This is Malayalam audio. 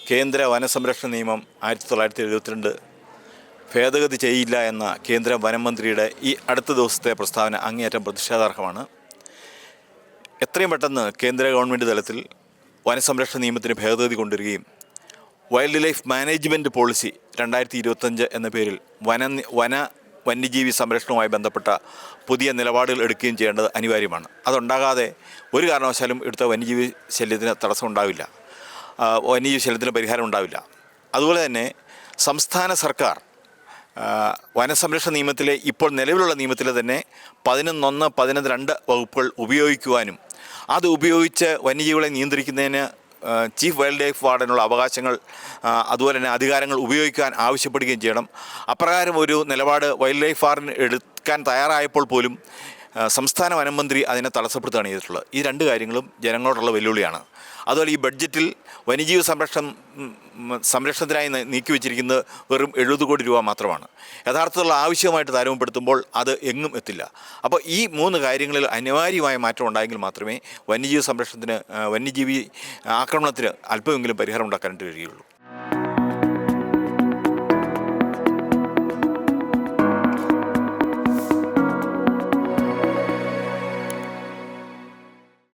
കേന്ദ്ര വനസംരക്ഷണ നിയമം 1972 ഭേദഗതി ചെയ്യില്ല എന്ന കേന്ദ്ര വനമന്ത്രിയുടെ ഈ അടുത്ത ദിവസത്തെ പ്രസ്താവന അങ്ങേയറ്റം പ്രതിഷേധാർഹമാണ്. എത്രയും പെട്ടെന്ന് കേന്ദ്ര ഗവൺമെൻറ് തലത്തിൽ വനസംരക്ഷണ നിയമത്തിന് ഭേദഗതി കൊണ്ടുവരികയും വൈൽഡ് ലൈഫ് മാനേജ്മെൻറ്റ് പോളിസി 2025 എന്ന പേരിൽ വന്യജീവി സംരക്ഷണവുമായി ബന്ധപ്പെട്ട പുതിയ നിലപാടുകൾ എടുക്കുകയും ചെയ്യേണ്ടത് അനിവാര്യമാണ്. അതുണ്ടാകാതെ ഒരു കാരണവശാലും എടുത്ത വന്യജീവി ശല്യത്തിന് തടസ്സമുണ്ടാവില്ല, വന്യജീവി ശല്യത്തിന് പരിഹാരം ഉണ്ടാവില്ല. അതുപോലെ തന്നെ സംസ്ഥാന സർക്കാർ വനസംരക്ഷണ നിയമത്തിലെ ഇപ്പോൾ നിലവിലുള്ള നിയമത്തിലെ തന്നെ 11, 12 വകുപ്പുകൾ ഉപയോഗിക്കുവാനും അത് ഉപയോഗിച്ച് വന്യജീവികളെ നിയന്ത്രിക്കുന്നതിന് ചീഫ് വൈൽഡ് ലൈഫ് വാർഡനുള്ള അവകാശങ്ങൾ അതുപോലെ തന്നെ അധികാരങ്ങൾ ഉപയോഗിക്കാൻ ആവശ്യപ്പെടുകയും ചെയ്യണം. അപ്രകാരം ഒരു നിലപാട് വൈൽഡ് ലൈഫ് വാർഡിന് എടുക്കാൻ തയ്യാറായപ്പോൾ പോലും സംസ്ഥാന വനം മന്ത്രി അതിനെ തടസ്സപ്പെടുത്തുകയാണ് ചെയ്തിട്ടുള്ളത്. ഈ രണ്ട് കാര്യങ്ങളും ജനങ്ങളോടുള്ള വെല്ലുവിളിയാണ്. അതുപോലെ ഈ ബഡ്ജറ്റിൽ വന്യജീവി സംരക്ഷണത്തിനായി നീക്കിവെച്ചിരിക്കുന്നത് വെറും 70 കോടി രൂപ മാത്രമാണ്. യഥാർത്ഥത്തിലുള്ള ആവശ്യമായിട്ട് താരതമ്യപ്പെടുത്തുമ്പോൾ അത് എങ്ങും എത്തില്ല. അപ്പോൾ ഈ 3 കാര്യങ്ങളിൽ അനിവാര്യമായ മാറ്റം ഉണ്ടായെങ്കിൽ മാത്രമേ വന്യജീവി ആക്രമണത്തിന് അല്പമെങ്കിലും പരിഹാരം ഉണ്ടാക്കാനായിട്ട് കഴിയുകയുള്ളൂ.